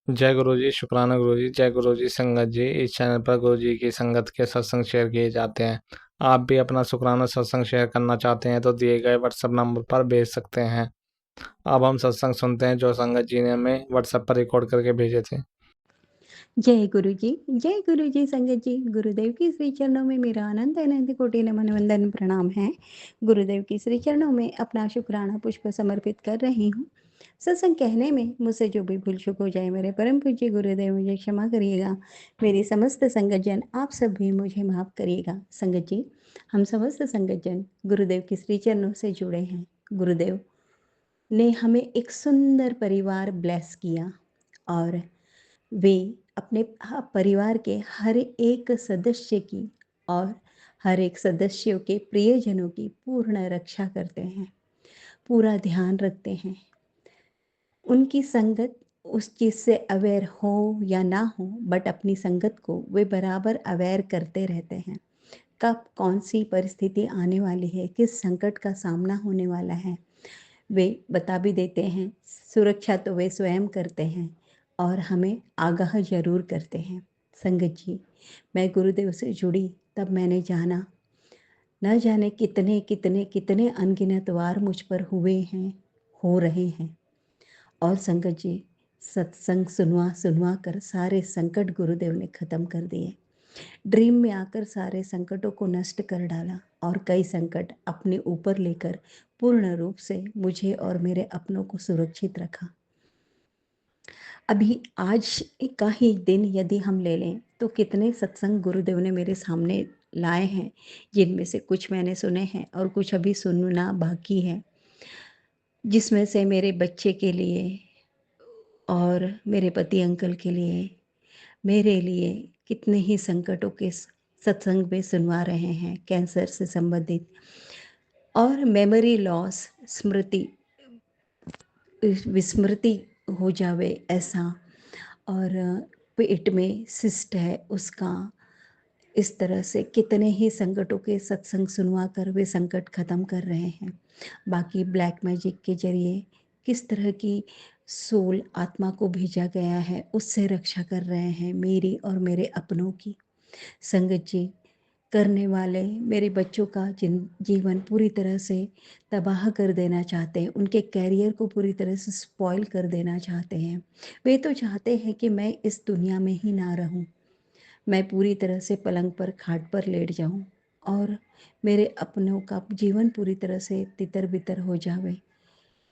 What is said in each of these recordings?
जय गुरु जी, शुक्राना गुरु जी, जय गुरु जी संगत जी। इस चैनल पर गुरु जी की संगत के सत्संग शेयर किए जाते हैं। आप भी अपना शुक्राना सत्संग शेयर करना चाहते हैं तो दिए गए व्हाट्सएप नंबर पर भेज सकते हैं। अब हम सत्संग सुनते हैं जो संगत जी ने हमें व्हाट्सएप पर रिकॉर्ड करके भेजे थे। जय गुरु जी संगत जी। गुरुदेव की श्री चरणों में मेरा अनंत अनंत कोटि नमन वंदन प्रणाम है। गुरुदेव की श्री चरणों में अपना शुक्राना पुष्प समर्पित कर रही हूँ। सत्संग कहने में मुझसे जो भी भूल चूक हो जाए मेरे परम पूज्य गुरुदेव मुझे क्षमा करिएगा। मेरी समस्त संगत जन आप सब भी मुझे माफ करिएगा। संगत जी, हम समस्त संगत जन गुरुदेव की श्री चरणों से जुड़े हैं। गुरुदेव ने हमें एक सुंदर परिवार ब्लेस किया और वे अपने परिवार के हर एक सदस्य की और हर एक सदस्यों के प्रियजनों की पूर्ण रक्षा करते हैं, पूरा ध्यान रखते हैं। उनकी संगत उस चीज़ से अवेयर हो या ना हो, बट अपनी संगत को वे बराबर अवेयर करते रहते हैं। कब कौन सी परिस्थिति आने वाली है, किस संकट का सामना होने वाला है, वे बता भी देते हैं। सुरक्षा तो वे स्वयं करते हैं और हमें आगाह ज़रूर करते हैं। संगत जी, मैं गुरुदेव से जुड़ी तब मैंने जाना, न जाने कितने कितने कितने अनगिनत वार मुझ पर हुए हैं, हो रहे हैं। और संगत जी, सत्संग सुनवा सुनवा कर सारे संकट गुरुदेव ने ख़त्म कर दिए। ड्रीम में आकर सारे संकटों को नष्ट कर डाला और कई संकट अपने ऊपर लेकर पूर्ण रूप से मुझे और मेरे अपनों को सुरक्षित रखा। अभी आज का ही दिन यदि हम ले लें तो कितने सत्संग गुरुदेव ने मेरे सामने लाए हैं, जिनमें से कुछ मैंने सुने हैं और कुछ अभी सुनना बाकी है। जिसमें से मेरे बच्चे के लिए और मेरे पति अंकल के लिए, मेरे लिए कितने ही संकटों के सत्संग में सुनवा रहे हैं। कैंसर से संबंधित और मेमोरी लॉस, स्मृति विस्मृति हो जावे ऐसा, और पेट में सिस्ट है उसका, इस तरह से कितने ही संकटों के सत्संग सुनवा कर वे संकट ख़त्म कर रहे हैं। बाकी ब्लैक मैजिक के जरिए किस तरह की सोल आत्मा को भेजा गया है, उससे रक्षा कर रहे हैं मेरी और मेरे अपनों की। संगत जी, करने वाले मेरे बच्चों का जीवन पूरी तरह से तबाह कर देना चाहते हैं, उनके कैरियर को पूरी तरह से स्पॉइल कर देना चाहते हैं। वे तो चाहते हैं कि मैं इस दुनिया में ही ना रहूं, मैं पूरी तरह से पलंग पर खाट पर लेट जाऊं और मेरे अपनों का जीवन पूरी तरह से तितर बितर हो जावे।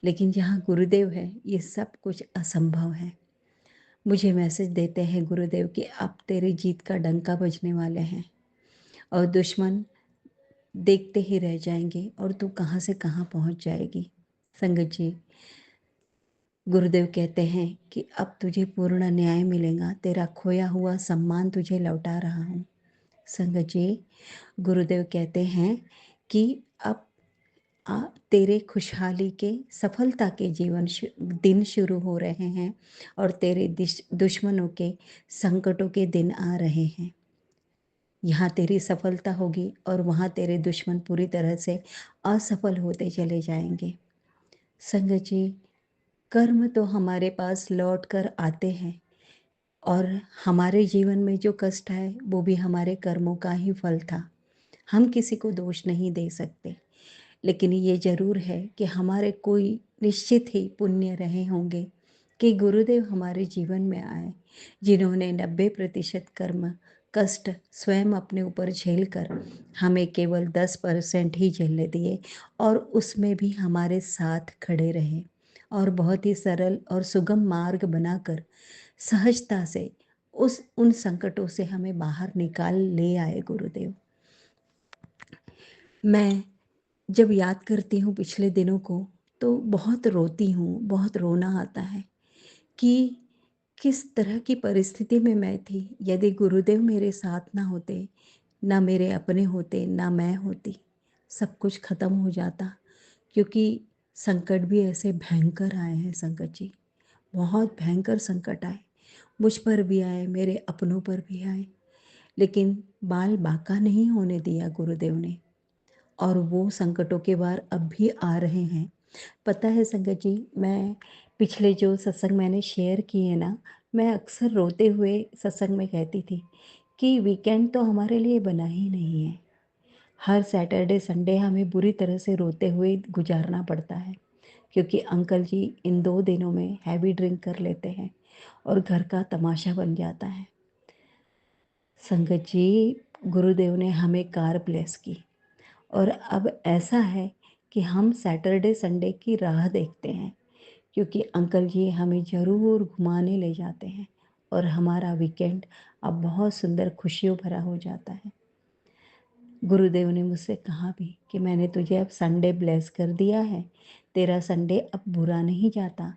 लेकिन जहाँ गुरुदेव है ये सब कुछ असंभव है। मुझे मैसेज देते हैं गुरुदेव कि अब तेरी जीत का डंका बजने वाले हैं और दुश्मन देखते ही रह जाएंगे और तू कहाँ से कहाँ पहुँच जाएगी। संगत जी, गुरुदेव कहते हैं कि अब तुझे पूर्ण न्याय मिलेगा, तेरा खोया हुआ सम्मान तुझे लौटा रहा हूँ। संगत जी, गुरुदेव कहते हैं कि अब तेरे खुशहाली के सफलता के दिन शुरू हो रहे हैं और तेरे दुश्मनों के संकटों के दिन आ रहे हैं। यहाँ तेरी सफलता होगी और वहाँ तेरे दुश्मन पूरी तरह से असफल होते चले जाएंगे। संगत जी, कर्म तो हमारे पास लौट कर आते हैं और हमारे जीवन में जो कष्ट है वो भी हमारे कर्मों का ही फल था। हम किसी को दोष नहीं दे सकते, लेकिन ये ज़रूर है कि हमारे कोई निश्चित ही पुण्य रहे होंगे कि गुरुदेव हमारे जीवन में आए, जिन्होंने 90% कर्म कष्ट स्वयं अपने ऊपर झेल कर हमें केवल 10% ही झेलने दिए और उसमें भी हमारे साथ खड़े रहे और बहुत ही सरल और सुगम मार्ग बनाकर सहजता से उन संकटों से हमें बाहर निकाल ले आए गुरुदेव। मैं जब याद करती हूँ पिछले दिनों को तो बहुत रोती हूँ, बहुत रोना आता है कि किस तरह की परिस्थिति में मैं थी। यदि गुरुदेव मेरे साथ ना होते, ना मेरे अपने होते, ना मैं होती, सब कुछ ख़त्म हो जाता। क्योंकि संकट भी ऐसे भयंकर आए हैं संकट जी, बहुत भयंकर संकट आए, मुझ पर भी आए, मेरे अपनों पर भी आए, लेकिन बाल बांका नहीं होने दिया गुरुदेव ने। और वो संकटों के वार अब भी आ रहे हैं। पता है संगत जी, मैं पिछले जो सत्संग मैंने शेयर किए ना, मैं अक्सर रोते हुए सत्संग में कहती थी कि वीकेंड तो हमारे लिए बना ही नहीं है। हर सैटरडे संडे हमें बुरी तरह से रोते हुए गुजारना पड़ता है, क्योंकि अंकल जी इन 2 दिनों में हैवी ड्रिंक कर लेते हैं और घर का तमाशा बन जाता है। संगत जी, गुरुदेव ने हमें कार ब्लेस की और अब ऐसा है कि हम सैटरडे संडे की राह देखते हैं, क्योंकि अंकल जी हमें ज़रूर घुमाने ले जाते हैं और हमारा वीकेंड अब बहुत सुंदर खुशियों भरा हो जाता है। गुरुदेव ने मुझसे कहा भी कि मैंने तुझे अब संडे ब्लेस कर दिया है, तेरा संडे अब बुरा नहीं जाता,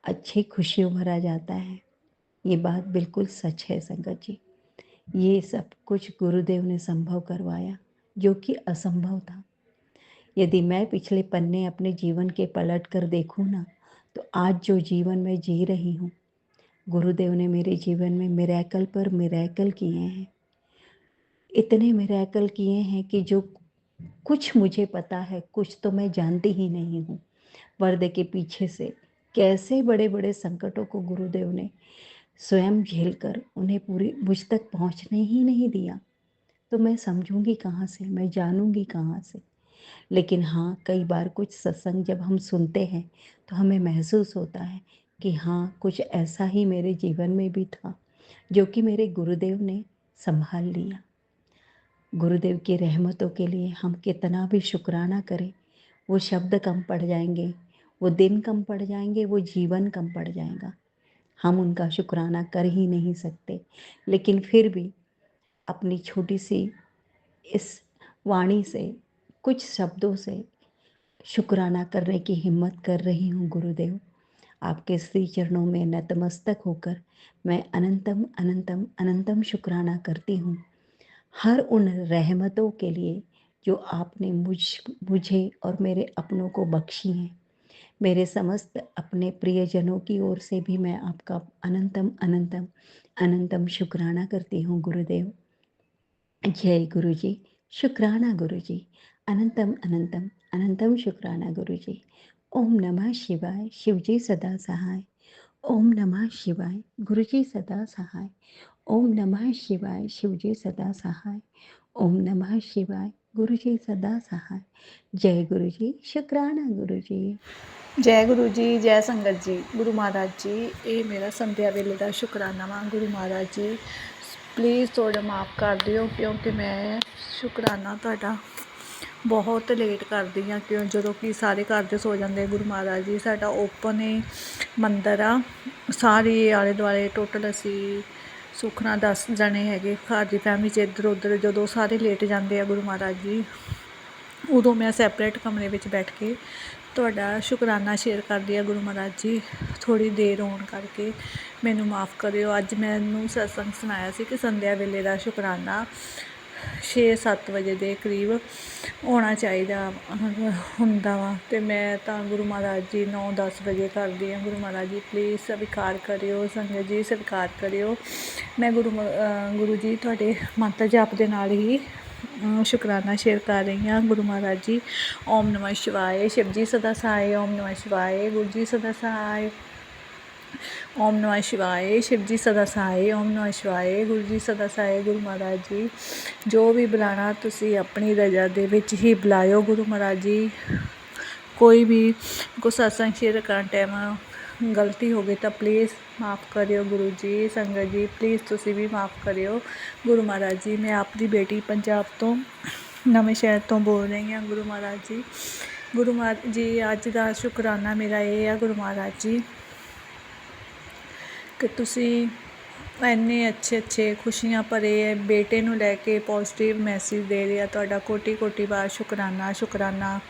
अच्छी खुशियों भरा जाता है। ये बात बिल्कुल सच है संगत जी। ये सब कुछ गुरुदेव ने संभव करवाया, जो कि असंभव था। यदि मैं पिछले पन्ने अपने जीवन के पलट कर देखूँ ना, तो आज जो जीवन मैं जी रही हूँ, गुरुदेव ने मेरे जीवन में मिरेकल पर मिरेकल किए हैं। इतने मिरेकल किए हैं कि जो कुछ मुझे पता है, कुछ तो मैं जानती ही नहीं हूँ। पर्दे के पीछे से कैसे बड़े बड़े संकटों को गुरुदेव ने स्वयं झेलकर उन्हें पूरी मुझ तक पहुँचने ही नहीं दिया, तो मैं समझूंगी कहाँ से, मैं जानूंगी कहाँ से। लेकिन हाँ, कई बार कुछ सत्संग जब हम सुनते हैं तो हमें महसूस होता है कि हाँ, कुछ ऐसा ही मेरे जीवन में भी था, जो कि मेरे गुरुदेव ने संभाल लिया। गुरुदेव की रहमतों के लिए हम कितना भी शुक्राना करें, वो शब्द कम पड़ जाएंगे, वो दिन कम पड़ जाएंगे, वो जीवन कम पड़ जाएगा। हम उनका शुक्राना कर ही नहीं सकते। लेकिन फिर भी अपनी छोटी सी इस वाणी से, कुछ शब्दों से शुक्राना करने की हिम्मत कर रही हूँ गुरुदेव। आपके श्री चरणों में नतमस्तक होकर मैं अनंतम अनंतम अनंतम शुक्राना करती हूँ, हर उन रहमतों के लिए जो आपने मुझे और मेरे अपनों को बख्शी हैं। मेरे समस्त अपने प्रियजनों की ओर से भी मैं आपका अनंतम अनंतम अनंतम शुक्राना करती हूँ गुरुदेव। जय गुरु जी। शुक्राना गुरु जी। अनंतम अनंतम अनंतम शुक्राना गुरु जी। ओम नमः शिवाय। शिव जी सदा सहाय। ओम नमः शिवाय। गुरु जी सदा सहाय। ओम नमः शिवाय। शिव जी सदा सहाय। ओम नमः शिवाय। गुरु जी सदा सहाय। जय गुरु जी। शुक्राना गुरु जी। जय गुरु जी, जय संगत जी। गुरु महाराज जी, ये मेरा संध्या वेले का शुकराना वा। गुरु महाराज जी प्लीज़ थोड़ा माफ़ कर दिओ, क्योंकि मैं शुकराना तुहाडा बहुत लेट करदी हाँ, क्यों जदों कि सारे घर दे सो जाते। गुरु महाराज जी साडा ओपन है मंदिर आ, सारे आले दुआले टोटल असी सुखना 10 जने हैगे घर की फैमिली च। इधर उधर जदों सारे लेट जाते गुरु महाराज जी, उदों मैं सैपरेट कमरे में बैठ के तुहाडा शुकराना शेयर करदी आ। गुरु महाराज जी थोड़ी देर होने करके मैनू माफ़ करियो। अज मैनू सत्संग सुनाया सी कि संध्या वेले का शुकराना 6-7 बजे के करीब होना चाहिए हुंदा वा, ते मैं तो गुरु महाराज जी 9-10 बजे करदी हाँ। गुरु महाराज जी प्लीज़ स्वीकार करियो, संगत जी स्वीकार करियो। मैं गुरु जी तुहाडे मंत्र जाप दे नाल ही शुकराना शेयर कर रही हाँ। गुरु महाराज जी ओम नमः शिवाय। शिव जी सदा सहाय। ओम नमः शिवाय। गुरु जी सदा सहाय। ओम नमः शिवाय। शिव जी सदा सहाय। ओम नमः शिवाय। गुरु जी सदा सहाय। गुरु महाराज जी जो भी बुलाना तुसी अपनी रजा दे विच ही बुलायो। गुरु महाराज जी कोई भी को सत्संग शेयर करन टाइम गलती हो गई तो प्लीज़ माफ़ करियो। गुरु जी संगत जी प्लीज़ तुसी भी माफ़ करियो। गुरु महाराज जी मैं आपकी बेटी पंजाब तो नवें शहर तो बोल रही हाँ। गुरु महाराज जी, गुरु महाराज जी अज का शुकराना मेरा ये है गुरु महाराज जी कि तुसी इन्ने अच्छे खुशियां भरे बेटे नूं लैके पॉजिटिव मैसेज दे रहे। तुहाडा कोटि कोटि बार शुकराना शुकराना।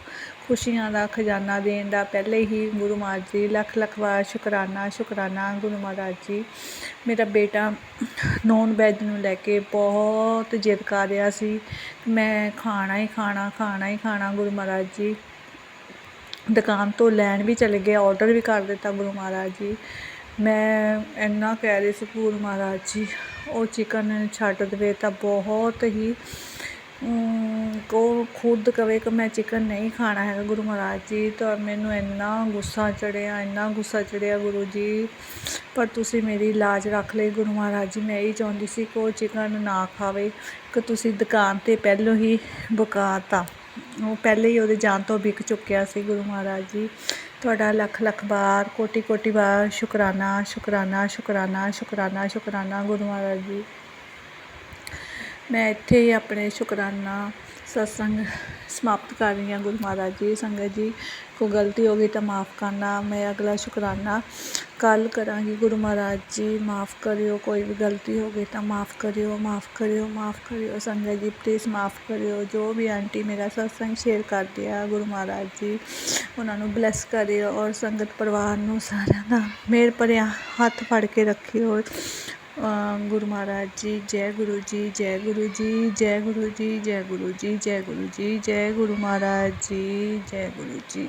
खुशियां का खजाना देन का पहले ही गुरु महाराज जी लख लख बार शुकराना शुकराना। गुरु महाराज जी मेरा बेटा नॉन वैज नूं लैके बहुत जिद कर रहा सी, मैं खाना ही खाना खाना ही खाना। गुरु महाराज जी दुकान तो लैन भी चले गए, ऑर्डर भी कर दिता। गुरु महाराज जी मैं इन्ना कह रही सी गुरु महाराज जी वो चिकन छड्ड देवे तो बहुत ही को खुद कहे कि मैं चिकन नहीं खाना है गुरु महाराज जी, तो मैनू इन्ना गुस्सा चढ़िया गुरु जी, पर तुसी मेरी लाज रख ਲਈ गुरु महाराज जी। मैं यही चाਹੁੰਦੀ ਸੀ ਕਿ ਉਹ चिकन ना खावे, कि तुसी दुकान ते पहलों ही बकाता, ਉਹ ਪਹਿਲੇ ਹੀ ਉਹਦੇ ਜਾਣ ਤੋਂ ਵਿਕ ਚੁੱਕਿਆ ਸੀ ਗੁਰੂ ਮਹਾਰਾਜ ਜੀ। ਤੁਹਾਡਾ ਲੱਖ ਲੱਖ ਵਾਰ ਕੋਟੀ ਕੋਟੀ ਵਾਰ ਸ਼ੁਕਰਾਨਾ ਸ਼ੁਕਰਾਨਾ ਸ਼ੁਕਰਾਨਾ ਸ਼ੁਕਰਾਨਾ ਸ਼ੁਕਰਾਨਾ ਗੁਰੂ ਮਹਾਰਾਜ ਜੀ। मैं इत्थे ही अपने शुकराना सत्संग समाप्त कर रही हूँ गुरु महाराज जी। संगत जी को गलती होगी तो माफ़ करना, मैं अगला शुकराना कल करांगी गुरु महाराज जी। माफ़ करियो, कोई भी गलती होगी तो माफ़ करियो, माफ़ करियो, माफ़ करियो संगत जी, प्लीज़ माफ़ करियो। जो भी आंटी मेरा सत्संग शेयर कर दिया गुरु महाराज जी, उन्होंने ब्लैस करियो और संगत परिवार नूं सारिआं दा मेहर भरिया हत्थ फड़ के रखियो। गुरु महाराज जी, जय गुरु जी, जय गुरु जी, जय गुरु जी, जय गुरु जी, जय गुरु जी, जय गुरु महाराज जी, जय गुरु जी।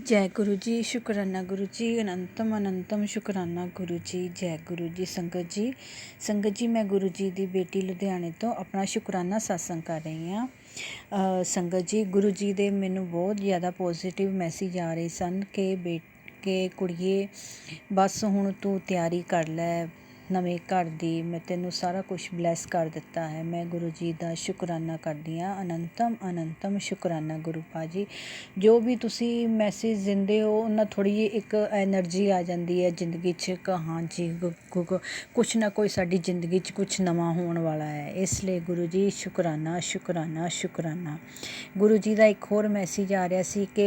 जय गुरु जी, शुकराना गुरु जी, अनंतम अनंतम शुकराना गुरु जी, जय गुरु जी। संगत जी मैं गुरु जी की बेटी लुधियाने तो अपना शुकराना सत्संग कर रही हाँ। संगत जी गुरु जी दे मैनू बहुत ज़्यादा पॉजिटिव मैसेज आ रहे सन कि कुड़िए बस हुण तू तैयारी कर लै नवें घर दी, मैं तेनू सारा कुछ ब्लैस कर दिता है। मैं गुरु जी का शुकराना करदी हाँ, अनंतम अनंतम शुकराना गुरु पाजी। जो भी तुसी मैसेज दिंदे हो उन्ना थोड़ी जी एक एनर्जी आ जाती है जिंदगी च कि हाँ जी कुछ ना कोई साडी जिंदगी च कुछ नवा होने वाला है। इसलिए गुरु जी शुकराना शुकराना शुकराना। गुरु जी का एक होर मैसेज आ रहा सी कि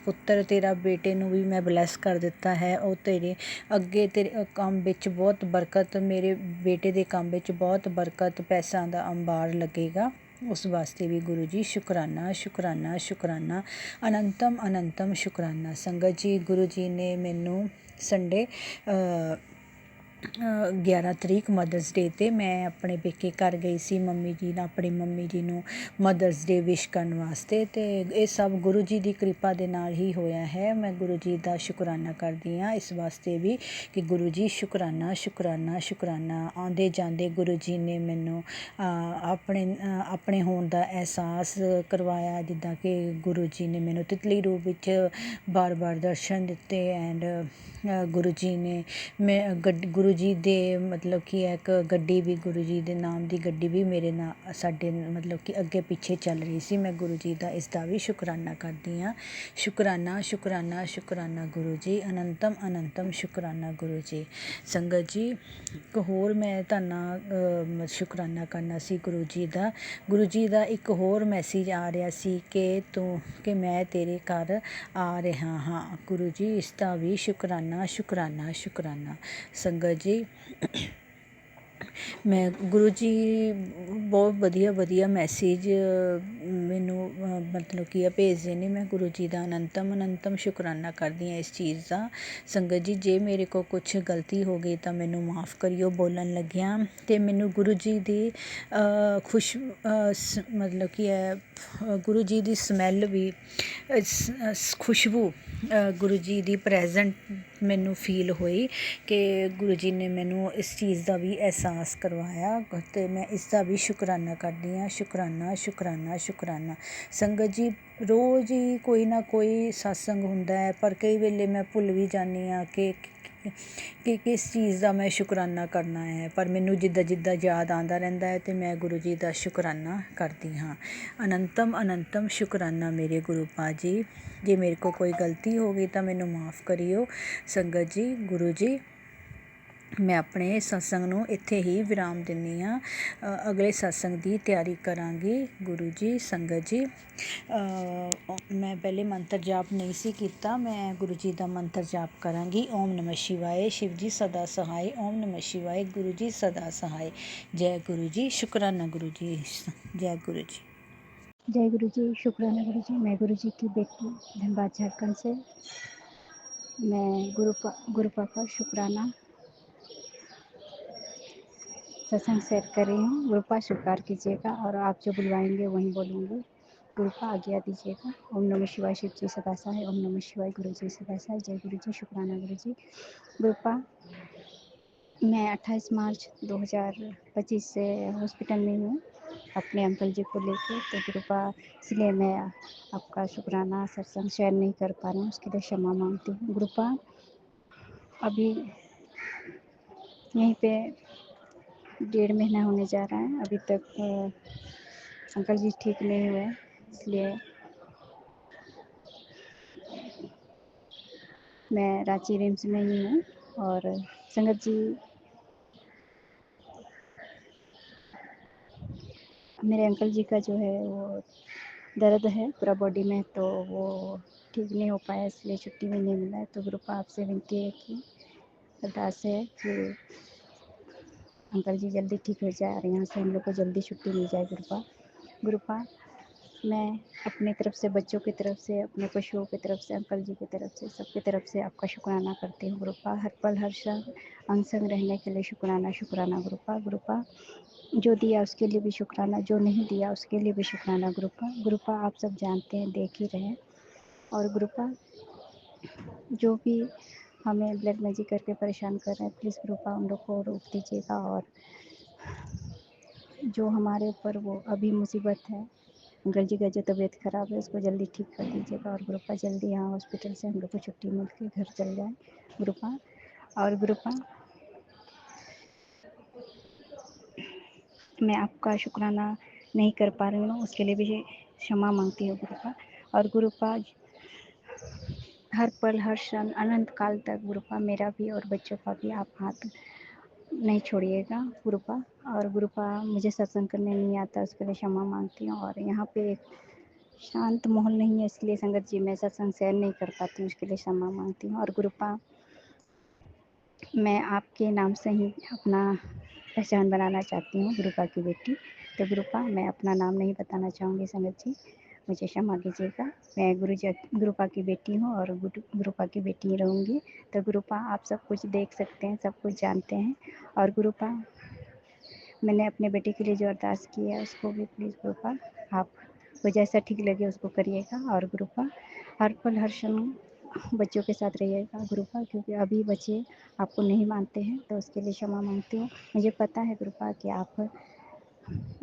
पुत्र तेरा बेटे नू भी मैं ब्लैस कर दिता है, और तेरे अगे तेरे काम विच बहुत बरकत, मेरे बेटे के काम विच बहुत बरकत, पैसा का अंबार लगेगा। उस वास्ते भी गुरु जी शुकराना शुकराना शुकराना, अनंतम अनंतम शुकराना। संगत जी गुरु जी ने मैनू संडे 11 तरीक मदर्स डे ते मैं अपने पेके घर गई सी मम्मी जी ने अपनी मम्मी जी नू मदर्स डे विश करने वास्ते, तो ये सब गुरु जी की कृपा दे नाल ही होया है। मैं गुरु जी का शुकराना करदी हाँ इस वास्ते भी कि गुरु जी शुकराना शुकराना शुकराना। आंदे जांदे गुरु जी ने मैनू अपने होने का एहसास करवाया, जिद्दां कि गुरु जी ने मैनू तितली रूप विच बार बार दर्शन दिते। एंड गुरु जी ने मैं गुरु जी दे मतलब कि एक गड्डी भी गुरु जी दे नाम की गड्डी भी मेरे ना साडे मतलब कि अगे पिछे चल रही सी। मैं गुरु जी का इसका भी शुकराना करदी हाँ। शुकराना शुकराना शुकराना गुरु जी, अनंतम अनंतम शुकराना गुरु जी। संगत जी एक होर मैं तुहाडे शुकराना करना सी गुरु जी का। गुरु जी का एक होर मैसेज आ रहा सी कि मैं तेरे घर आ रहा हाँ। गुरु जी इसका भी शुकराना शुकराना शुकराना। संगत जी मैं गुरु जी बहुत वधिया मैसेज मैनू मतलब कि भेजते हैं। मैं गुरु जी का अनंतम अनंतम शुकराना करदी हाँ इस चीज़ का। संगत जी जे मेरे को कुछ गलती हो गई तो मैनू माफ़ करियो बोलन लग्या। तो मैनू गुरु जी की खुश मतलब कि गुरु जी की स्मैल भी खुशबू गुरु जी की प्रेजेंट मैनू फील हुई कि गुरु जी ने मैनू इस चीज़ का भी एहसास करवाया। तो मैं इसका भी शुकराना करदी हाँ। शुकराना शुकराना शुकराना। संगत जी रोज़ ही कोई ना कोई सत्संग हुंदा है, पर कई वेले मैं भुल भी जानी हाँ कि किस चीज़ का मैं शुकराना करना है, पर मैनू जिद्दां याद आता रहिंदा है तो मैं गुरु जी का शुकराना करदी हाँ। अनंतम अनंतम शुकराना मेरे गुरु पाजी। जे मेरे को कोई गलती हो गई तो मैनू माफ़ करियो। संगत जी गुरु जी मैं अपने सत्संग नूं इत्थे ही विराम दिंदी हाँ। अगले सत्संग की तैयारी करांगी गुरु जी। संगत जी मैं पहले मंत्र जाप नहीं सी कीता, मैं गुरु जी का मंत्र जाप करांगी। ओम नमः शिवाय, शिव जी सदा सहाय। ओम नमः शिवाय, गुरु जी सदा सहाय। जय गुरु जी, शुकराना गुरु जी, जय गुरु जी। जय गुरु जी, शुक्राना गुरु जी। मैं गुरु जी की बेटी धनबाद झारखंड से मैं गुरु पापा शुक्राना सत्संग शेयर कर रही हूँ। गुरुपा स्वीकार कीजिएगा और आप जो बुलवाएंगे वहीं बोलूँगी। गुरुपा आज्ञा दीजिएगा। ओम नमः शिवाय, शिव जी सदा सहाय। ओम नमः शिवाय, गुरु जी सदा सहाय। जय गुरु जी, शुक्राना गुरु जी। गुरुपा मैं 28 मार्च 2025 से हॉस्पिटल में हूँ। अपने अंकल जी को लेके। तो कृपा इसलिए मैं आपका शुक्राना सत्संग शेयर नहीं कर पा रही हूँ, उसके लिए क्षमा मांगती हूँ। कृपा अभी यहीं पे 1.5 महीना होने जा रहा है, अभी तक अंकल जी ठीक नहीं हुए, इसलिए मैं रांची रिम्स में ही हूँ। और संगत जी, मेरे अंकल जी का जो है वो दर्द है पूरा बॉडी में, तो वो ठीक नहीं हो पाया, इसलिए छुट्टी में नहीं मिला है। तो कृपा आपसे विनती है कि अरदास है कि अंकल जी जल्दी ठीक हो जाए और यहाँ से हम लोग को जल्दी छुट्टी मिल जाए। कृपा मैं अपनी तरफ से, बच्चों की तरफ से, अपने पशुओं की तरफ से, अंकल जी की तरफ से, सबकी तरफ से आपका शुक्राना करती हूँ। कृपा हर पल हर क्षण अंग संग रहने के लिए शुक्राना शुक्राना। कृपा जो दिया उसके लिए भी शुक्राना, जो नहीं दिया उसके लिए भी शुक्राना। कृपा आप सब जानते हैं, देख ही रहे हैं। और कृपा जो भी हमें ब्लैक मैजिक करके परेशान कर रहे हैं, प्लीज़ कृपा उन लोग को रोक दीजिएगा। और जो हमारे ऊपर वो अभी मुसीबत है, अंकल जी का जो तबीयत ख़राब है, उसको जल्दी ठीक कर दीजिएगा। और कृपा जल्दी यहाँ हॉस्पिटल से हम लोग को छुट्टी मिल के घर चल जाए। कृपा और कृपा मैं आपका शुक्राना नहीं कर पा रही हूँ, उसके लिए भी क्षमा मांगती हूँ। कृपा और कृपा हर पल हर क्षण अनंत काल तक कृपा मेरा भी और बच्चों का भी आप हाथ नहीं छोड़िएगा। कृपा और कृपा मुझे सत्संग करने नहीं आता, उसके लिए क्षमा मांगती हूँ। और यहाँ पे एक शांत माहौल नहीं है, इसलिए संगत जी मैं सत्संग शेयर नहीं कर पाती हूँ, उसके लिए क्षमा मांगती हूँ। और कृपा मैं आपके नाम से ही अपना पहचान बनाना चाहती हूँ, गुरुपा की बेटी। तो गुरुपा मैं अपना नाम नहीं बताना चाहूँगी संगत जी, मुझे क्षमा कीजिएगा। मैं गुरुपा की बेटी हूँ और गुरुपा की बेटी ही रहूँगी। तो गुरुपा आप सब कुछ देख सकते हैं, सब कुछ जानते हैं। और गुरुपा मैंने अपने बेटे के लिए जो अरदास की है उसको भी प्लीज़ गुरुपा आपको जैसा ठीक लगे उसको करिएगा। और गुरुपा हर पल हर क्षण बच्चों के साथ रहिएगा गुरुपा, क्योंकि अभी बच्चे आपको नहीं मानते हैं, तो उसके लिए क्षमा मांगती हूँ। मुझे पता है गुरुपा कि आप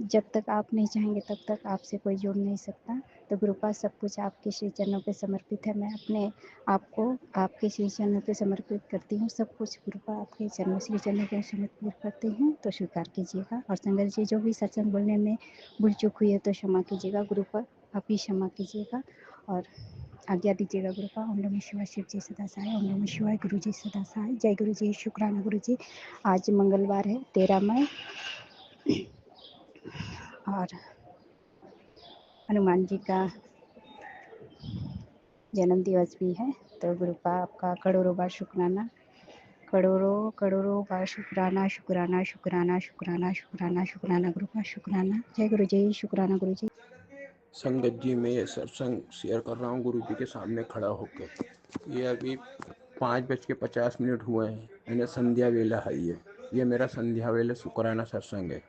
जब तक आप नहीं चाहेंगे तब तक आपसे कोई जुड़ नहीं सकता। तो गुरुपा सब कुछ आपके श्री चरणों पे समर्पित है, मैं अपने आप को आपके श्री चरणों पे समर्पित करती हूँ। सब कुछ गुरुपा आपके चरणों श्री चरणों पे समर्पित करती हूँ, तो स्वीकार कीजिएगा। और संगत जी जो भी सत्संग बोलने में भूल चूक हुई है तो क्षमा कीजिएगा गुरुपा, आप ही क्षमा कीजिएगा और आज्ञा दीजिएगा गुरुपा। ओम नमः शिवाय, शिव जी सदा सहाय। ओम नमः शिवाय, गुरु जी सदा सहाय। जय गुरु जी, शुक्राना गुरु जी। आज मंगलवार है 13 मई और हनुमान जी का जन्म दिवस भी है। तो गुरुपा आपका करोड़ों बार शुक्राना, करोड़ों करोड़ों बार शुक्राना शुक्राना शुक्राना शुक्राना शुक्राना शुक्राना गुरुपा शुक्राना। जय गुरु जी, शुक्राना गुरु जी। संगत जी मैं ये सत्संग शेयर कर रहा हूँ गुरु जी के सामने खड़ा होकर। ये अभी 5:50 हुए हैं, मैंने संध्या वेला है ये मेरा संध्या वेला शुक्राना सत्संग है।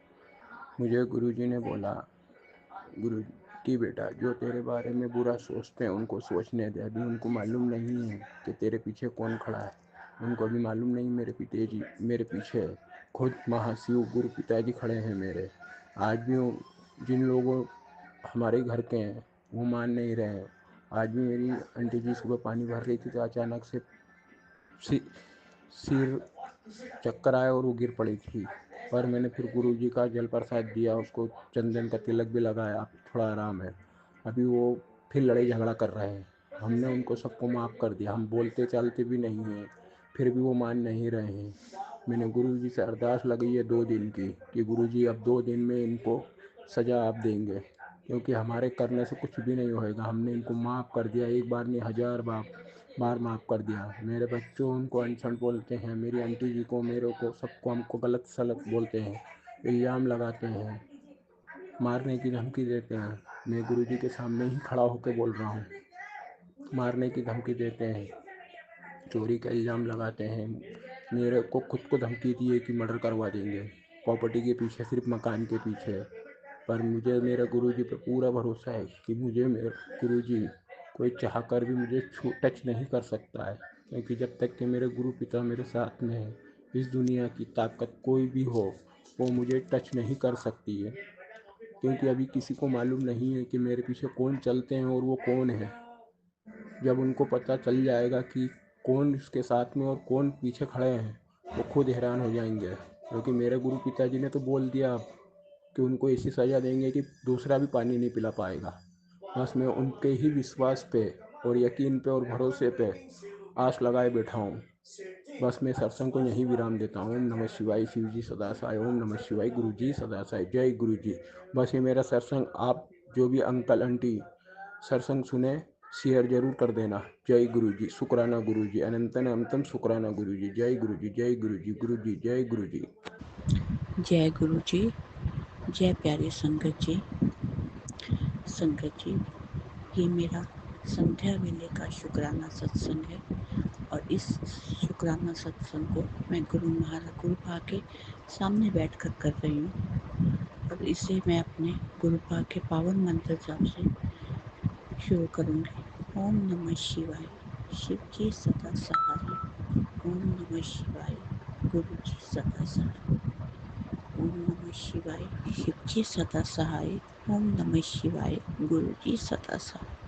मुझे गुरु जी ने बोला, गुरु की बेटा जो तेरे बारे में बुरा सोचते हैं उनको सोचने दे, अभी उनको मालूम नहीं है कि तेरे पीछे कौन खड़ा है। उनको अभी मालूम नहीं मेरे पीछे खुद महाशिव गुरु पिताजी खड़े हैं मेरे। आज भी जिन लोगों हमारे घर के हैं वो मान नहीं रहे हैं। आज भी मेरी आंटी जी सुबह पानी भर रही थी तो अचानक से सिर चक्कर आया और वो गिर पड़ी थी। पर मैंने फिर गुरु जी का जल प्रसाद दिया, उसको चंदन का तिलक भी लगाया, अब थोड़ा आराम है। अभी वो फिर लड़ाई झगड़ा कर रहे हैं, हमने उनको सबको माफ़ कर दिया। हम बोलते चालते भी नहीं हैं, फिर भी वो मान नहीं रहे हैं। मैंने गुरु जी से अरदास लगाई है 2 दिन की कि गुरु जी अब 2 दिन में इनको सज़ा आप देंगे, क्योंकि हमारे करने से कुछ भी नहीं होएगा। हमने इनको माफ़ कर दिया, एक बार नहीं 1000 बार माफ़ कर दिया। मेरे बच्चों उनको अनशन बोलते हैं, मेरी आंटी जी को, मेरे को, सबको हमको गलत सलत बोलते हैं, इल्ज़ाम लगाते हैं, मारने की धमकी देते हैं। मैं गुरु जी के सामने ही खड़ा होकर बोल रहा हूँ, मारने की धमकी देते हैं, चोरी का इल्ज़ाम लगाते हैं। मेरे को खुद को धमकी दी है कि मर्डर करवा देंगे, प्रॉपर्टी के पीछे, सिर्फ मकान के पीछे। पर मुझे मेरे गुरुजी पे पूरा भरोसा है कि मुझे मेरे गुरुजी कोई चाह कर भी मुझे टच नहीं कर सकता है, क्योंकि जब तक कि मेरे गुरु पिता मेरे साथ में है, इस दुनिया की ताकत कोई भी हो वो मुझे टच नहीं कर सकती है। क्योंकि अभी किसी को मालूम नहीं है कि मेरे पीछे कौन चलते हैं और वो कौन है। जब उनको पता चल जाएगा कि कौन उसके साथ में और कौन पीछे खड़े हैं, वो खुद हैरान हो जाएंगे। क्योंकि मेरे गुरु पिताजी ने तो बोल दिया कि उनको ऐसी सज़ा देंगे कि दूसरा भी पानी नहीं पिला पाएगा। बस मैं उनके ही विश्वास पे और यकीन पे और भरोसे पे आस लगाए बैठा हूँ। बस मैं सत्संग को यहीं विराम देता हूँ। ओम नमः शिवाय। शिव जी सदा सहाय। ओम नमः शिवाय। गुरु जी सदा सहाय। जय गुरु जी। बस ये मेरा सत्संग आप जो भी अंकल आंटी सत्संग सुने शेयर जरूर कर देना। जय गुरु जी। शुक्राना गुरु जी। अनंतन अनंतम शुक्राना गुरु जी। जय गुरु जी। जय गुरु जी। गुरु जी जय गुरु जी। जय गुरु जी। जय प्यारी संगत जी। संगत जी, ये मेरा संध्या वेले का शुक्राना सत्संग है और इस शुक्राना सत्संग को मैं गुरु महाराज गुरुपा के सामने बैठकर कर रही हूँ और इसे मैं अपने गुरुपा के पावन मंत्र जाप से शुरू करूँगी। ओम नमः शिवाय। शिव जी सदा सहाय। ओम नमः शिवाय। गुरु जी सदा सहाय। ओम नमः शिवाय। शिव जी सदा सहाय। ओम नमः शिवाय। गुरु जी सदा सहाय।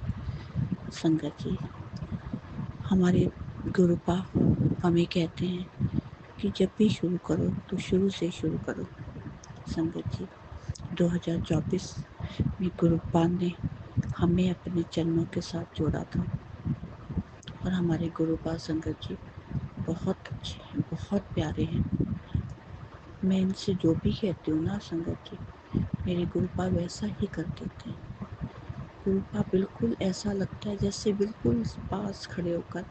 संगत जी, हमारे गुरुपा हमें कहते हैं कि जब भी शुरू करो तो शुरू से शुरू करो। संगत जी, 2024 में गुरुपा ने हमें अपने चरणों के साथ जोड़ा था और हमारे गुरुपा संगत जी बहुत अच्छे हैं, बहुत प्यारे हैं। मैं इनसे जो भी कहती हूँ ना संगत जी, मेरे गुरुपा वैसा ही कर देते हैं। गुरुपा बिल्कुल ऐसा लगता है जैसे बिल्कुल पास खड़े होकर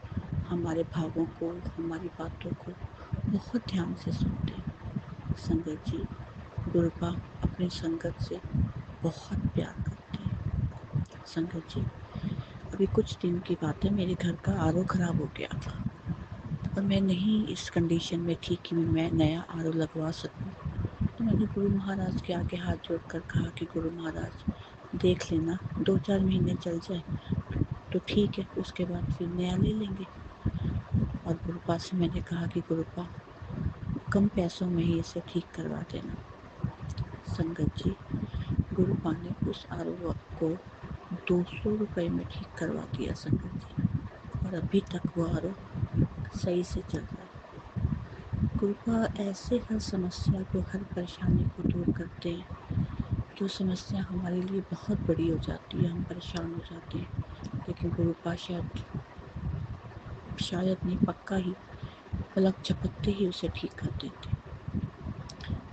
हमारे भावों को, हमारी बातों को बहुत ध्यान से सुनते हैं। संगत जी, गुरुपा अपनी संगत से बहुत प्यार करते हैं। संगत जी, अभी कुछ दिन की बात है, मेरे घर का आरओ खराब हो गया था और मैं नहीं इस कंडीशन में थी कि मैं नया आरओ लगवा सकूं। तो मैंने गुरु महाराज के आगे हाथ जोड़कर कहा कि गुरु महाराज देख लेना, 2-4 महीने चल जाए तो ठीक है, उसके बाद फिर नया ले लेंगे। और गुरुपा से मैंने कहा कि गुरुपा कम पैसों में ही इसे ठीक करवा देना। संगत जी, गुरुपा ने उस आरओ को 200 रुपये में ठीक करवा दिया संगत जी, और अभी तक वो आरओ सही से चल रहा है। गुरुपा ऐसे हर समस्या को, हर परेशानी को दूर करते हैं। जो समस्या हमारे लिए बहुत बड़ी हो जाती है, हम परेशान हो जाते हैं, लेकिन गुरुपा शायद नहीं, पक्का ही पलक झपकते ही उसे ठीक कर देते हैं।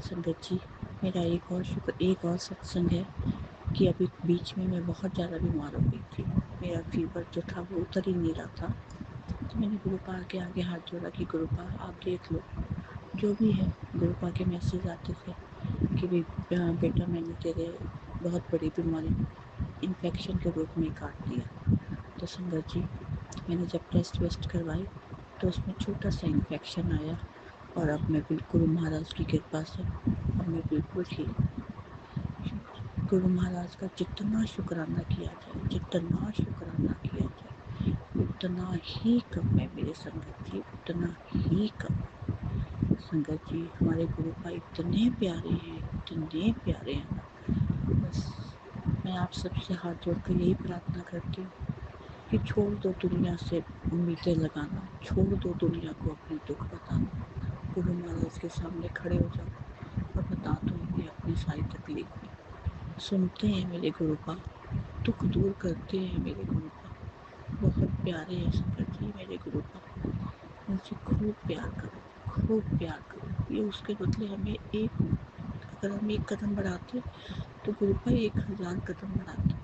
संगत जी, मेरा एक और सत्संग है कि अभी बीच में मैं बहुत ज़्यादा बीमार हो गई थी। मेरा फीवर जो था वो उतर ही नहीं रहा था। तो मैंने गुरुपा के आगे हाथ जोड़ा कि गुरुपा आप देख लो, जो भी है। गुरुपा के मैसेज आते थे कि बेटा मैंने तेरे बहुत बड़ी बीमारी इन्फेक्शन के रूप में काट दिया। तो संगत जी, मैंने जब टेस्ट वेस्ट करवाई तो उसमें छोटा सा इन्फेक्शन आया और अब मैं बिल्कुल महाराज की कृपा से अब मैं बिल्कुल ठीक हूँ। गुरु महाराज का जितना शुक्राना किया जाए, जितना शुक्राना किया जाए, उतना ही कम है मेरे संगत जी, उतना ही कम। संगत जी, हमारे गुरुपा इतने प्यारे हैं, इतने प्यारे हैं ना। बस मैं आप सबसे हाथ जोड़कर यही प्रार्थना करती हूँ कि छोड़ दो दुनिया से उम्मीदें लगाना, छोड़ दो दुनिया को अपने दुख बताना। गुरु महाराज के सामने खड़े हो जाओ और बता दो उन्हें अपनी सारी तकलीफें। सुनते हैं मेरे गुरुपा, दुख दूर करते हैं मेरे गुरुपा, बहुत प्यारे हैं संगत जी मेरे गुरुपा। उनसे खूब प्यार करो, खूब प्यार करो। ये उसके बदले हमें अगर हम एक कदम बढ़ाते तो गुरुपा 1000 कदम बढ़ाते।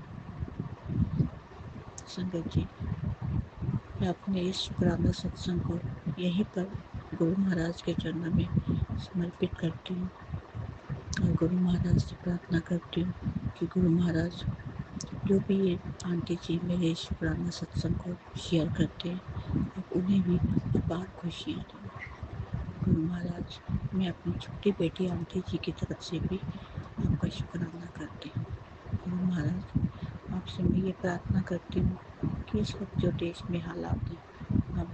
संगत जी, मैं अपने इस शुक्राना सत्संग को यहीं पर गुरु महाराज के चरणों में समर्पित करती हूँ और गुरु महाराज से प्रार्थना करती हूँ कि गुरु महाराज, जो भी ये आंटी जी मेरे इस शुक्राना सत्संग को शेयर करते हैं, आप उन्हें भी अपार खुशियाँ दें। गुरु महाराज, मैं अपनी छोटी बेटी आंटी जी की तरफ से भी आपका शुक्राना करती हूँ। गुरु महाराज, आपसे मैं ये प्रार्थना करती हूँ कि इस वक्त जो देश में हालात हैं, आप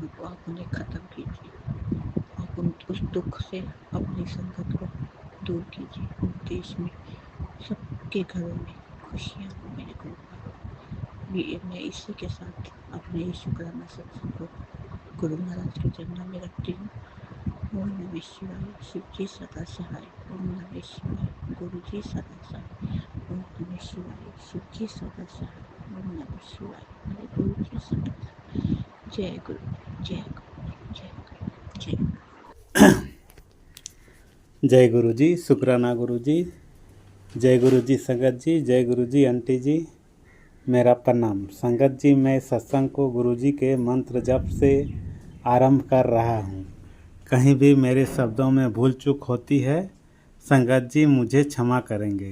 उन्हें ख़त्म कीजिए। आप उस दुख से अपनी संगत को दूर कीजिए। देश में सब सबके घरों में खुशियाँ हो मेरे गुरुदेव। मैं इसी के साथ अपने ये शुक्राना सत्संग को गुरु महाराज के चरणों में रखती हूँ। ओम नमः शिवाय, शिव जी सदा सहाय। ओम नमः शिवाय, गुरु जी सदा सहाय। ओम नमः शिवाय, शिव जी सदा सहाय। ओम नमः शिवाय, मेरे गुरु जी सदा सहाय। जय गुरु, जय गुरु, जय गुरु, जय गुरु। जय गुरु जी, शुक्राना गुरु जी। जय गुरु जी संगत जी, जय गुरु जी आंटी जी, मेरा प्रणाम। संगत जी, मैं सत्संग को गुरु जी के मंत्र जप से आरंभ कर रहा हूँ। कहीं भी मेरे शब्दों में भूल चूक होती है, संगत जी मुझे क्षमा करेंगे।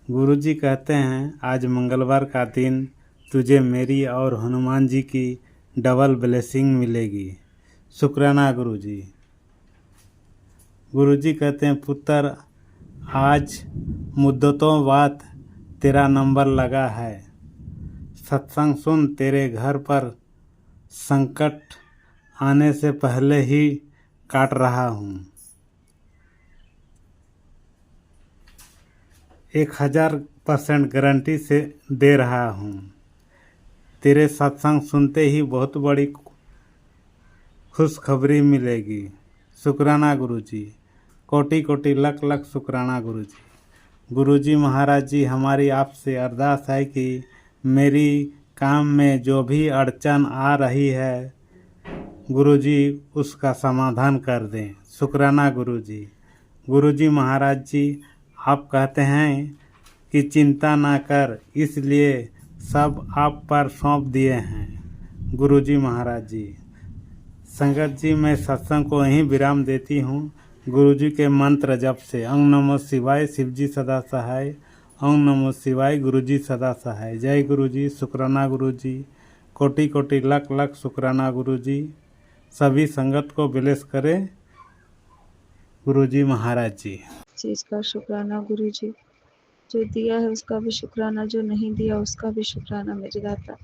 गुरु जी कहते हैं, आज मंगलवार का दिन तुझे मेरी और हनुमान जी की डबल ब्लेसिंग मिलेगी। शुक्राना गुरु जी। गुरु जी कहते हैं, पुत्र आज मुद्दतों बाद तेरा नंबर लगा है। सत्संग सुन, तेरे घर पर संकट आने से पहले ही काट रहा हूँ। 1000% गारंटी से दे रहा हूँ। तेरे सत्संग सुनते ही बहुत बड़ी खुशखबरी मिलेगी। शुक्राना गुरु जी, कोटि कोटि लख लख शुक्राना गुरु जी। गुरु जी महाराज जी, हमारी आपसे अरदास है कि मेरी काम में जो भी अड़चन आ रही है, गुरु जी उसका समाधान कर दें। शुक्राना गुरु जी। गुरु जी महाराज जी, आप कहते हैं कि चिंता ना कर, इसलिए सब आप पर सौंप दिए हैं। गुरु जी महाराज जी। संगत जी, मैं सत्संग को यहीं विराम देती हूँ गुरु जी के मंत्र जप से। ओम नमः शिवाय, शिव जी सदा सहाय। ओम नमः शिवाय, गुरु जी सदा सहाय। जय गुरु जी, शुक्राना गुरु जी, कोटि कोटि लख लख शुक्राना गुरु जी। सभी संगत को ब्लेस करें गुरु जी महाराज जी। चीज़ का शुक्राना गुरु जी, जो दिया है उसका भी शुक्राना, जो नहीं दिया उसका भी शुक्राना मेरे दाता।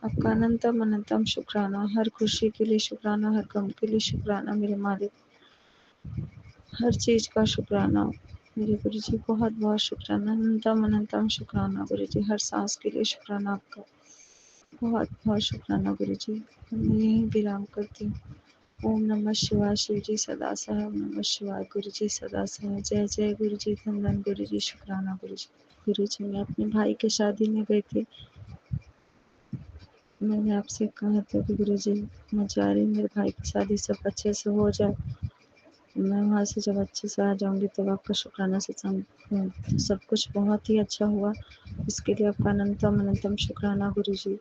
आपका अनंतम अनंतम शुक्राना, हर खुशी के लिए शुक्राना, हर गम के लिए शुक्राना मेरे मालिक। हर चीज़ का शुक्राना मेरे गुरु जी, बहुत बहुत शुक्राना, अनंतम अनंतम शुक्राना गुरु जी। हर सांस के लिए शुक्राना आपका, बहुत बहुत शुक्राना गुरु जी। मैं यहीं विराम करती हूँ। ओम नमः शिवाय, शिव जी सदा सहाय। ओम नमः शिवाय, गुरु जी सदा सहाय। जय जय गुरु जी, धन गुरु जी, शुक्राना गुरु जी। गुरु जी, मैं अपने भाई के शादी में गई थी। मैंने आपसे कहा था कि गुरु जी मैं जा रही हूँ, मेरे भाई की शादी सब अच्छे से हो जाए। मैं वहाँ से जब अच्छे से आ जाऊँगी तब आपका शुक्राना सत्संग तो सब कुछ बहुत ही अच्छा हुआ। इसके लिए आपका अनंतम अनंतम शुक्राना गुरु जी।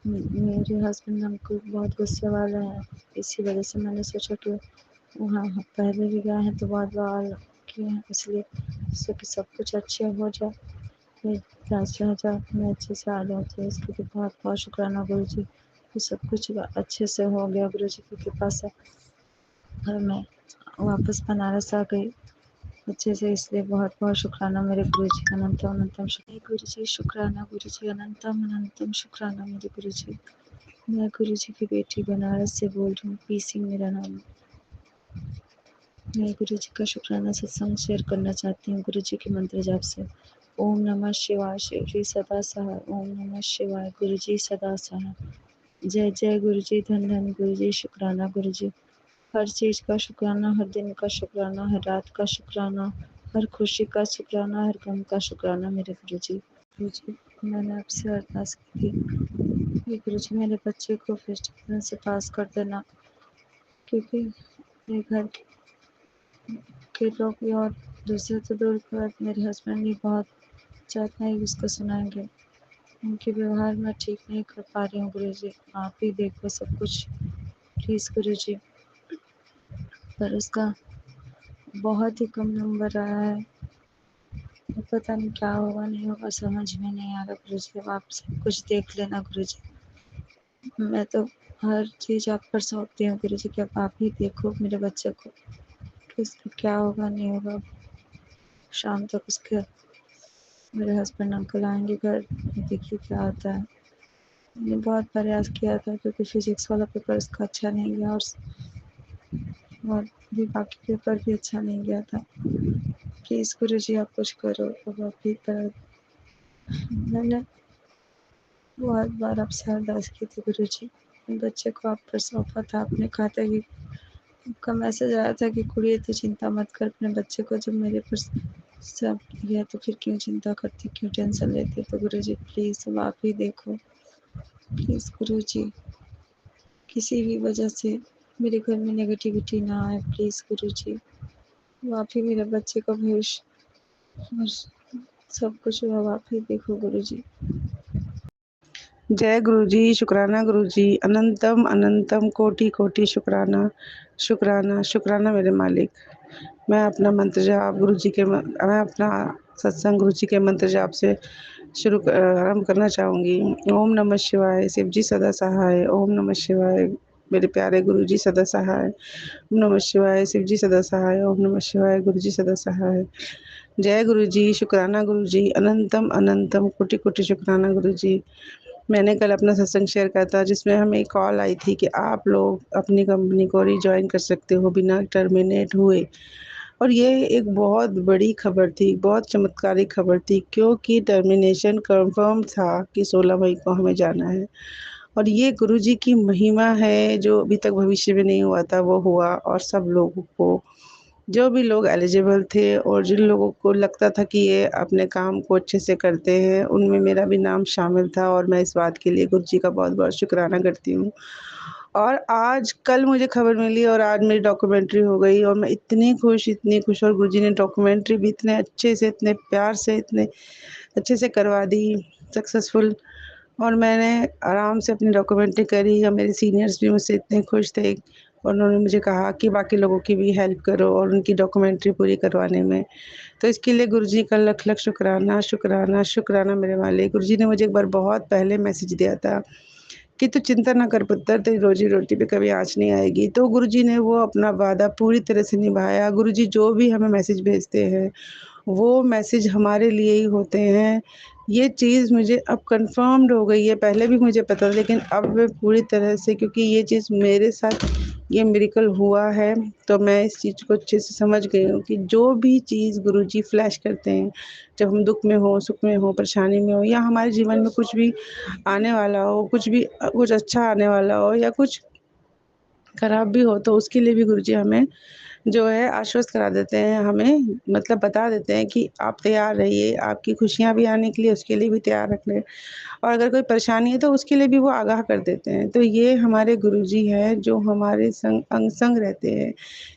मेरे हस्बैंड हमको बहुत गुस्से वाले हैं, इसी वजह से मैंने सोचा कि वहाँ पहले भी गए हैं तो बहुत बार किए हैं, इसलिए कि सब कुछ अच्छे हो जाए, मैं रह जाए, मैं अच्छे से आ जाऊँ। तो इसके लिए बहुत बहुत शुक्राना गुरु जी कि सब कुछ अच्छे से हो गया गुरु जी की कृपा से। और मैं वापस बनारस आ गई अच्छे से, इसलिए बहुत बहुत शुक्राना मेरे गुरु जी का, अनंतम अनंतम शुक्राना गुरु जी। शुक्राना गुरु जी, अनंतम अनंतम शुक्राना मेरे गुरु जी। मैं गुरु जी की बेटी बनारस से बोल रही हूँ, पी सिंह मेरा नाम है। मैं गुरु जी का शुक्राना सत्संग शेयर करना चाहती हूँ गुरु जी के मंत्र जाप से। ओम नमः शिवाय, शिव जी सदा सहाय। ओम नमः शिवाय, गुरु जी सदा सहाय। जय जय गुरु जी, धन धन गुरु जी, शुक्राना गुरु जी। हर चीज़ का शुक्राना, हर दिन का शुक्राना, हर रात का शुक्राना, हर खुशी का शुक्राना, हर गम का शुक्राना मेरे गुरु जी। गुरु जी, मैंने आपसे अरदास की थी गुरु जी मेरे बच्चे को फर्स्ट डिवीजन से पास कर देना, क्योंकि मेरे घर के लोग भी और दूसरे तो दूर की बात, मेरे हस्बैंड भी बहुत चाहते हैं कि उसको सुनाएंगे। उनके व्यवहार में ठीक नहीं कर पा रही हूँ गुरु जी, आप ही देखो सब कुछ प्लीज़ गुरु जी। पर उसका बहुत ही कम नंबर आया है, पता नहीं क्या होगा नहीं होगा, समझ में नहीं आ रहा गुरु जी। अब आप सब कुछ देख लेना गुरु जी, मैं तो हर चीज़ आप पर सौंपती हूँ गुरु जी कि अब आप ही देखो मेरे बच्चे को कि उसका क्या होगा नहीं होगा। शाम तक उसके मेरे हस्बैंड अंकल आएंगे घर, देखिए क्या होता है। मैंने बहुत प्रयास किया था क्योंकि फिजिक्स वाला पेपर उसका अच्छा नहीं गया और भी बाकी पेपर भी अच्छा नहीं गया था। प्लीज़ गुरुजी आप कुछ करो। अब आप ही पर मैंने बहुत बार आपसे अरदास की थी गुरुजी। बच्चे को आप पर सौंपा था, आपने कहा था कि आपका मैसेज आया था कि कुड़िए तू चिंता मत कर अपने बच्चे को जब मेरे पर सौंप दिया तो फिर क्यों चिंता करती, क्यों टेंशन लेती। तो गुरुजी प्लीज़ अब आप ही देखो, प्लीज़ गुरुजी किसी भी वजह से मेरे घर में नेगेटिविटी ना आए प्लीज़ गुरुजी। अब आप ही मेरे बच्चे का भविष्य और सब कुछ अब आप ही देखो गुरुजी। जय गुरुजी, शुक्राना गुरुजी, अनंतम अनंतम कोटि कोटि शुक्राना, शुक्राना शुक्राना मेरे मालिक। मैं अपना मंत्र जाप गुरुजी के मैं अपना सत्संग गुरुजी के मंत्र जाप से आरंभ करना चाहूँगी। ओम नमः शिवाय, शिव जी सदा सहाय। ओम नमः शिवाय, मेरे प्यारे गुरुजी सदा सहाय। ओम नमः शिवाय, शिव जी सदा सहाय। ओम नमः शिवाय, गुरुजी सदा सहाय। जय गुरुजी, शुक्राना गुरुजी, अनंतम अनंतम कोटि कोटि शुक्राना गुरुजी। मैंने कल अपना सत्संग शेयर करा था जिसमें हमें एक कॉल आई थी कि आप लोग अपनी कंपनी को रिजॉइन कर सकते हो बिना टर्मिनेट हुए। और ये एक बहुत बड़ी खबर थी, बहुत चमत्कारिक खबर थी, क्योंकि टर्मिनेशन कंफर्म था कि 16 मई को हमें जाना है। और ये गुरुजी की महिमा है, जो अभी तक भविष्य में नहीं हुआ था वो हुआ। और सब लोगों को, जो भी लोग एलिजिबल थे और जिन लोगों को लगता था कि ये अपने काम को अच्छे से करते हैं, उनमें मेरा भी नाम शामिल था। और मैं इस बात के लिए गुरुजी का बहुत बहुत शुक्राना करती हूँ। और आज कल मुझे खबर मिली और आज मेरी डॉक्यूमेंट्री हो गई और मैं इतनी खुश। और गुरुजी ने डॉक्यूमेंट्री भी इतने अच्छे से, इतने प्यार से, इतने अच्छे से करवा दी सक्सेसफुल। और मैंने आराम से अपनी डॉक्यूमेंट्री करी और मेरे सीनियर्स भी मुझसे इतने खुश थे और उन्होंने मुझे कहा कि बाकी लोगों की भी हेल्प करो और उनकी डॉक्यूमेंट्री पूरी करवाने में। तो इसके लिए गुरुजी का लख लख शुक्राना, शुक्राना शुक्राना मेरे मालिक। गुरुजी ने मुझे एक बार बहुत पहले मैसेज दिया था कि तू चिंता ना कर पुत्र, तेरी रोजी रोटी पे कभी आँच नहीं आएगी। तो गुरुजी ने वो अपना वादा पूरी तरह से निभाया। गुरुजी जो भी हमें मैसेज भेजते हैं वो मैसेज हमारे लिए ही होते हैं। ये चीज़ मुझे अब कन्फर्म्ड हो गई है, पहले भी मुझे पता था लेकिन अब मैं पूरी तरह से, क्योंकि ये चीज़ मेरे साथ ये मिरेकल हुआ है, तो मैं इस चीज़ को अच्छे से समझ गई हूँ कि जो भी चीज़ गुरुजी फ्लैश करते हैं, जब हम दुःख में हो, सुख में हो, परेशानी में हो, या हमारे जीवन में कुछ भी आने वाला हो, कुछ भी कुछ अच्छा आने वाला हो या कुछ खराब भी हो, तो उसके लिए भी गुरुजी हमें जो है आश्वस्त करा देते हैं, हमें मतलब बता देते हैं कि आप तैयार रहिए, आपकी खुशियाँ भी आने के लिए उसके लिए भी तैयार रखने, और अगर कोई परेशानी है तो उसके लिए भी वो आगाह कर देते हैं। तो ये हमारे गुरुजी हैं जो हमारे संग अंग संग रहते हैं।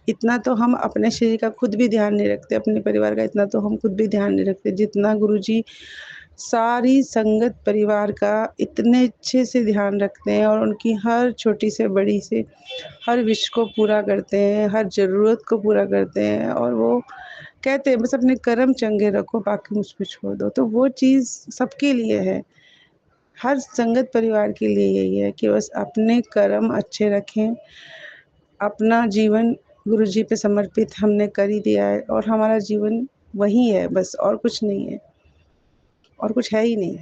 इतना तो हम अपने शरीर का खुद भी ध्यान नहीं रखते, अपने परिवार का इतना तो हम खुद भी ध्यान नहीं रखते, जितना गुरुजी सारी संगत परिवार का इतने अच्छे से ध्यान रखते हैं और उनकी हर छोटी से बड़ी से हर विश को पूरा करते हैं, हर ज़रूरत को पूरा करते हैं। और वो कहते हैं बस अपने कर्म चंगे रखो, बाकी मुझ पे छोड़ दो। तो वो चीज़ सबके लिए है, हर संगत परिवार के लिए यही है कि बस अपने कर्म अच्छे रखें, अपना जीवन गुरुजी पे समर्पित हमने कर ही दिया है और हमारा जीवन वही है बस, और कुछ नहीं है, और कुछ है ही नहीं।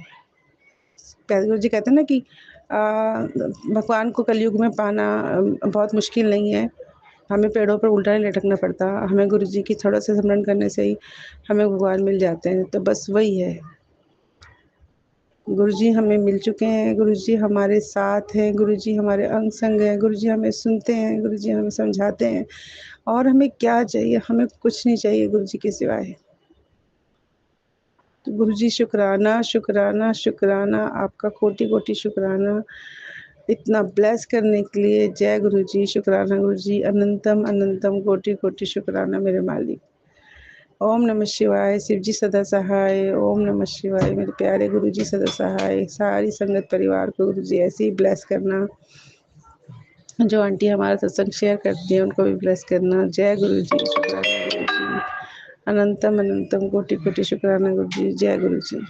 प्यारे गुरुजी कहते हैं ना कि भगवान को कलयुग में पाना बहुत मुश्किल नहीं है, हमें पेड़ों पर उल्टा नहीं लटकना पड़ता, हमें गुरुजी की थोड़ा सा स्मरण करने से ही हमें भगवान मिल जाते हैं। तो बस वही है, गुरुजी हमें मिल चुके हैं, गुरुजी हमारे साथ हैं, गुरुजी हमारे अंग संग हैं, गुरुजी हमें सुनते हैं, गुरुजी हमें समझाते हैं। और हमें क्या चाहिए, हमें कुछ नहीं चाहिए गुरुजी के सिवाय। तो गुरुजी शुक्राना शुक्राना शुक्राना, आपका कोटि कोटि शुक्राना इतना ब्लेस करने के लिए। जय गुरुजी, शुक्राना गुरुजी, अनंतम अनंतम कोटि कोटि शुक्राना मेरे मालिक। ओम नमः शिवाय, शिव जी सदा सहाय। ओम नमः शिवाय, मेरे प्यारे गुरुजी सदा सहाय। सारी संगत परिवार को गुरुजी ऐसे ही ब्लेस करना, जो आंटी हमारा सत्संग शेयर करती है उनको भी ब्लेस करना। जय गुरुजी, शुक्राना गुरुजी, अनंतम अनंतम कोटि कोटि शुक्राना गुरुजी। जय गुरुजी।